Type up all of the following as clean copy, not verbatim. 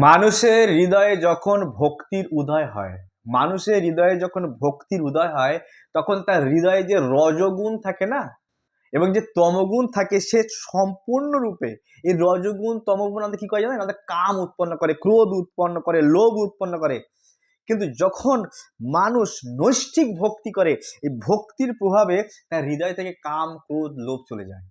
মানুষের হৃদয়ে যখন ভক্তির উদয় হয়, মানুষের হৃদয়ে যখন ভক্তির উদয় হয়, তখন তার হৃদয়ে যে রজগুণ থাকে না এবং যে তমগুণ থাকে, সে সম্পূর্ণরূপে এই রজগুণ তমগুণ আমাদের কি করে জানেন, আমাদের কাম উৎপন্ন করে, ক্রোধ উৎপন্ন করে, লোভ উৎপন্ন করে। কিন্তু যখন মানুষ নৈষ্ঠিক ভক্তি করে, এই ভক্তির প্রভাবে তার হৃদয় থেকে কাম, ক্রোধ, লোভ চলে যায়।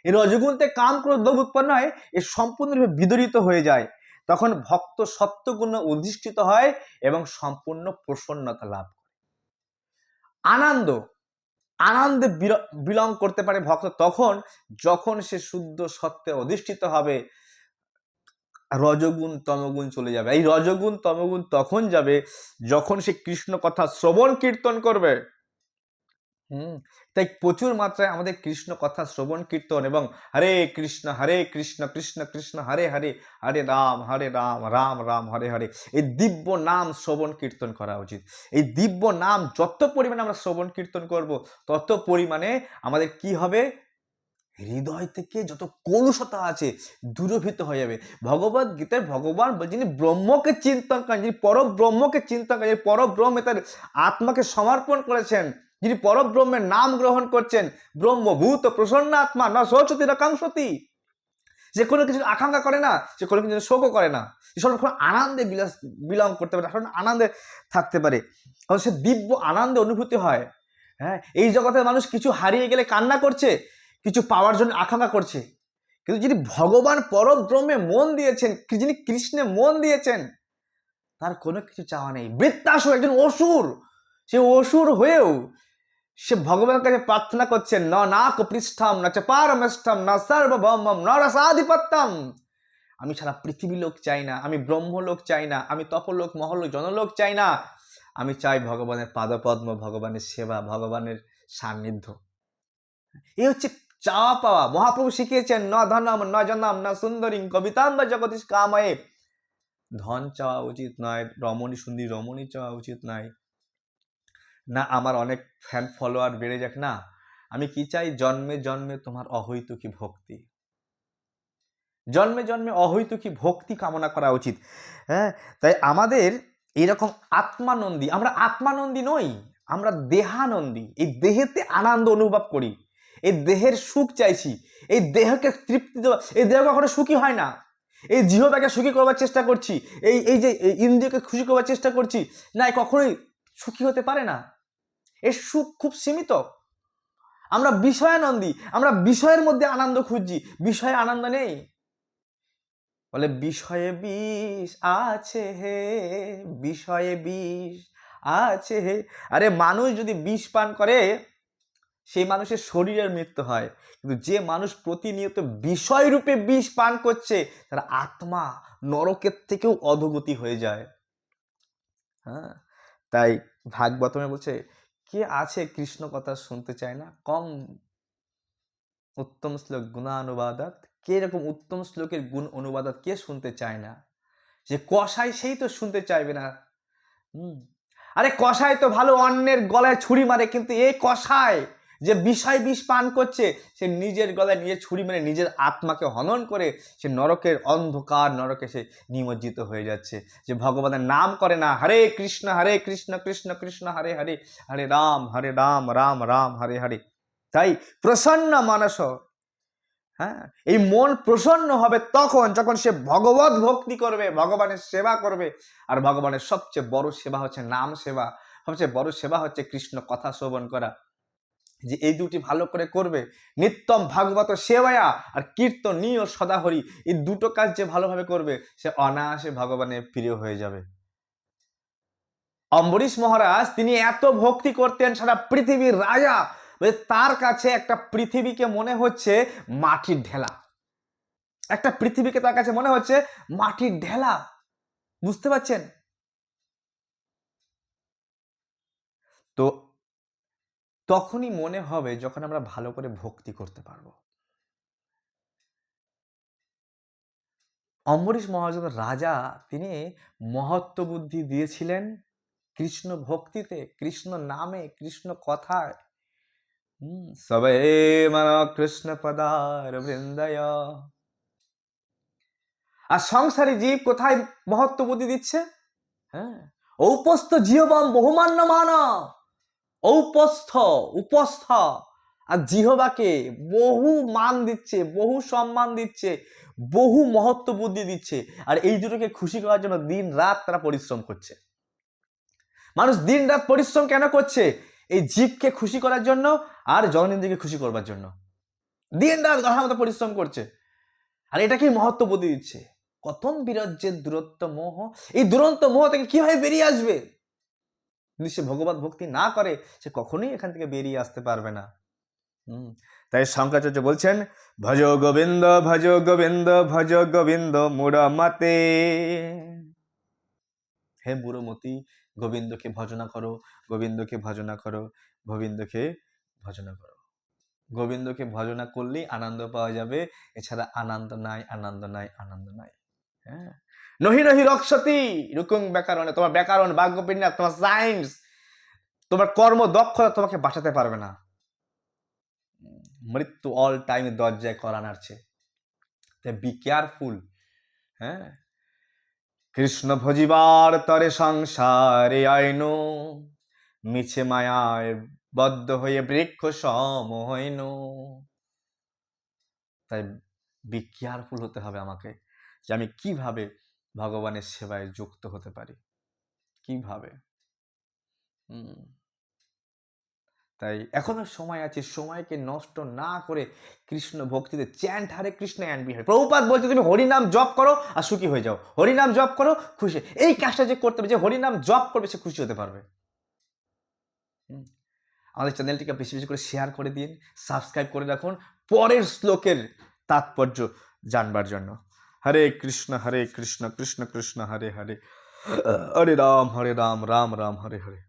এই রজগুণ থেকে কাম, ক্রোধ, লোভ উৎপন্ন হয়, এ সম্পূর্ণরূপে বিদরিত হয়ে যায়। তখন ভক্ত সত্যগুণে অধিষ্ঠিত হয় এবং সম্পূর্ণ প্রসন্নতা লাভ করে। আনন্দ আনন্দে বিলং করতে পারে ভক্ত তখন, যখন সে শুদ্ধ সত্যে অধিষ্ঠিত হবে। রজগুণ তমগুণ চলে যাবে। এই রজগুণ তমগুণ তখন যাবে যখন সে কৃষ্ণ কথা শ্রবণ কীর্তন করবে। তাই প্রচুর মাত্রায় আমাদের কৃষ্ণ কথা শ্রবণ কীর্তন এবং হরে কৃষ্ণ কৃষ্ণ কৃষ্ণ হরে হরে, হরে রাম রাম রাম হরে হরে, এই দিব্য নাম শ্রবণ কীর্তন করা উচিত। এই দিব্য নাম যত পরিমাণে আমরা শ্রবণ কীর্তন করব, তত পরিমাণে আমাদের কি হবে, হৃদয় থেকে যত কলুষতা আছে দূরীভূত হয়ে যাবে। ভগবদ গীতায় ভগবান যিনি ব্রহ্মকে চিন্তন করেন, যিনি পরব্রহ্মকে চিন্তন করেন, যিনি পরব্রহ্মে তার আত্মাকে সমর্পণ করেছেন, যিনি পরব্রহ্মের নাম গ্রহণ করছেন, ব্রহ্মভূত প্রসন্ন আত্মা না শোচতি না কাঙ্ক্ষতি, যে কোনো কিছু আকাঙ্ক্ষা করে না, সে কোনো কিছু শোকও করে না, সর্বক্ষণ আনন্দে বিলং করতে পারে, আনন্দে থাকতে পারে, কারণ সে দিব্য আনন্দে অনুভূতি হয়। হ্যাঁ, এই জগতের মানুষ কিছু হারিয়ে গেলে কান্না করছে, কিছু পাওয়ার জন্য আকাঙ্ক্ষা করছে, কিন্তু যিনি ভগবান পরব্রহ্মে মন দিয়েছেন, যিনি কৃষ্ণে মন দিয়েছেন, তার কোনো কিছু চাওয়া নেই। বৃত্তাসুর একজন অসুর, সে অসুর হয়েও সে ভগবানের কাছে প্রার্থনা করছেন, ন নাক পৃষ্ঠম না চ পারমেষ্ঠম না সার্বভৌমম ন রসাধিপত্যম। আমি সারা পৃথিবী লোক চাই না, আমি ব্রহ্মলোক চাই না, আমি তপলোক মহলোক জনলোক চাই না, আমি চাই ভগবানের পাদপদ্ম, ভগবানের সেবা, ভগবানের সান্নিধ্য। এই হচ্ছে চাওয়া পাওয়া। মহাপ্রভু শিখিয়েছেন, ন ধনম ন জনম ন সুন্দরী কবিতাম বা জগদীশ কাময়ে। ধন চাওয়া উচিত নয়, রমণী সুন্দরী রমণী চাওয়া উচিত নয়, না আমার অনেক ফ্যান ফলোয়ার বেড়ে যাক, না, আমি কি চাই, জন্মে জন্মে তোমার অহৈতুকী ভক্তি, জন্মে জন্মে অহৈতুকী ভক্তি কামনা করা উচিত। হ্যাঁ, তাই আমাদের এরকম আত্মানন্দী, আমরা আত্মানন্দী নই, আমরা দেহানন্দী। এই দেহেতে আনন্দ অনুভব করি, এই দেহের সুখ চাইছি, এই দেহকে তৃপ্তি দেওয়া, এই দেহ কখনো সুখী হয় না। এই জিহ্বাকে সুখী করবার চেষ্টা করছি, এই যে ইন্দ্রিয়কে খুশি করবার চেষ্টা করছি, না, কখনোই সুখী হতে পারে না। এর সুখ খুব সীমিত। আমরা বিষয়ানন্দী, আমরা বিষয়ের মধ্যে আনন্দ খুঁজছি, বিষয়ে আনন্দ নেই। বলে বিষয়ে বিষ আছে হে, বিষয়ে বিষ আছে হে। আরে মানুষ যদি বিষ পান করে, সেই মানুষের শরীরের মৃত্যু হয়, কিন্তু যে মানুষ প্রতিনিয়ত বিষয় রূপে বিষ পান করছে, তার আত্মা নরকের থেকেও অধোগতি হয়ে যায়। হ্যাঁ, তাই ভাগবতমে বলছে, কে আছে কৃষ্ণ কথা শুনতে চায় না, কম উত্তম শ্লোক গুণানুবাদাত, কে এরকম উত্তম শ্লোকের গুণ অনুবাদাত কে শুনতে চায় না? যে কষাই সেই তো শুনতে চাইবে না। আরে কষাই তো ভালো, অন্যের গলায় ছুরি মারে, কিন্তু এই কষাই যে বিষয় বিষ পান করছে, সে নিজের গলায় নিজে ছুরি মেরে নিজের আত্মাকে হনন করে সে নরকের অন্ধকার নরকে সে নিমজ্জিত হয়ে যাচ্ছে। যে ভগবানের নাম করে না, হরে কৃষ্ণ কৃষ্ণ কৃষ্ণ হরে হরে, হরে রাম রাম রাম হরে হরে। তাই প্রসন্ন মানস, হ্যাঁ, এই মন প্রসন্ন হবে তখন যখন সে ভগবত ভক্তি করবে, ভগবানের সেবা করবে। আর ভগবানের সবচেয়ে বড় সেবা হচ্ছে নাম সেবা, সবচেয়ে বড় সেবা হচ্ছে কৃষ্ণ কথা শ্রবণ করা। যে এই দুটি ভালো করে করবে, নিত্যম ভাগবত সেবায়া আর কীর্তনীয় সদাহরি, এই দুটো কাজ যে ভালোভাবে করবে, সে অনায়াসে ভগবানের প্রিয় হয়ে যাবে। অম্বরীশ মহারাজ তিনি এত ভক্তি করতেন, সারা পৃথিবীর রাজা, তার কাছে একটা পৃথিবীকে মনে হচ্ছে মাটির ঢেলা, একটা পৃথিবীকে তার কাছে মনে হচ্ছে মাটির ঢেলা। বুঝতে পারছেন? তো তখনই মনে হবে যখন আমরা ভালো করে ভক্তি করতে পারবো। অম্বরীশ মহারাজ রাজা, তিনি মহত্ব বুদ্ধি দিয়েছিলেন কৃষ্ণ ভক্তিতে, কৃষ্ণ নামে, কৃষ্ণ কথায়। সবে মান কৃষ্ণ পদার বৃন্দয়, আর সংসারী জীব কোথায় মহত্ব বুদ্ধি দিচ্ছে? হ্যাঁ, ঔপস্থ জিহবাম বহুমান্য মানব, ঔপস্থ উপস্থ আর জিহবাকে বহু মান দিচ্ছে, বহু সম্মান দিচ্ছে, বহু মহত্ব বুদ্ধি দিচ্ছে। আর এই দুটোকে খুশি করার জন্য দিন রাত তারা পরিশ্রম করছে। মানুষ দিন রাত পরিশ্রম কেন করছে? এই জীবকে খুশি করার জন্য আর জননীন্দ্রকে খুশি করবার জন্য দিন রাত গধার মতো পরিশ্রম করছে। আর এটাকেই মহত্ব বুদ্ধি দিচ্ছে। কথন বিরজ্যের দূরত্ব মোহ, এই দুরন্ত মোহ থেকে কিভাবে বেরিয়ে আসবে? যদি সে ভগবত ভক্তি না করে সে কখনোই এখান থেকে বেরিয়ে আসতে পারবে না। তাই শঙ্করাচার্য বলছেন, ভজ গোবিন্দ ভজ গোবিন্দ ভজ গোবিন্দ মুড়মতে। হে বুড়োমতি, গোবিন্দকে ভজনা করো, গোবিন্দকে ভজনা করো, গোবিন্দকে ভজনা করো। গোবিন্দকে ভজনা করলেই আনন্দ পাওয়া যাবে, এছাড়া আনন্দ নাই, আনন্দ নাই, আনন্দ নাই। হ্যাঁ, নহি নহি রক্ষতি রুকুং ব্যাকরণে। তোমার ব্যাকরণ, বাক্যবিন্যাস, তোমার সায়েন্স, তোমার কর্ম দক্ষতা তোমাকে বাঁচাতে পারবে না। মৃত্যু অল টাইম দরজায় করা নাড়ছে। Be careful. হ্যাঁ, কৃষ্ণ ভজিবার তরে সংসারে আইন, মিছে মায়ায় বদ্ধ হয়ে বৃক্ষ সম হইন। তাই বি কেয়ারফুল হতে হবে আমাকে, যে আমি কিভাবে ভগবানের সেবায় যুক্ত হতে পারি, কিভাবে। তাই এখনো সময় আছে, সময়কে নষ্ট না করে কৃষ্ণ ভক্তিতে চ্যান্ট হারে Krishna and be happy. Prabhupada বলছে তুমি হরিনাম জপ করো আর সুখী হয়ে যাও, হরিনাম জপ করো খুশি। এই কাজটা যে করতে হবে, যে হরিনাম জপ করবে সে খুশি হতে পারবে। আমাদের চ্যানেলটিকে বেশি বেশি করে শেয়ার করে দিন, সাবস্ক্রাইব করে রাখুন পরের শ্লোকের তাৎপর্য জানবার জন্য। হরে কৃষ্ণ কৃষ্ণ কৃষ্ণ হরে হরে, হরে রাম রাম রাম হরে হরে।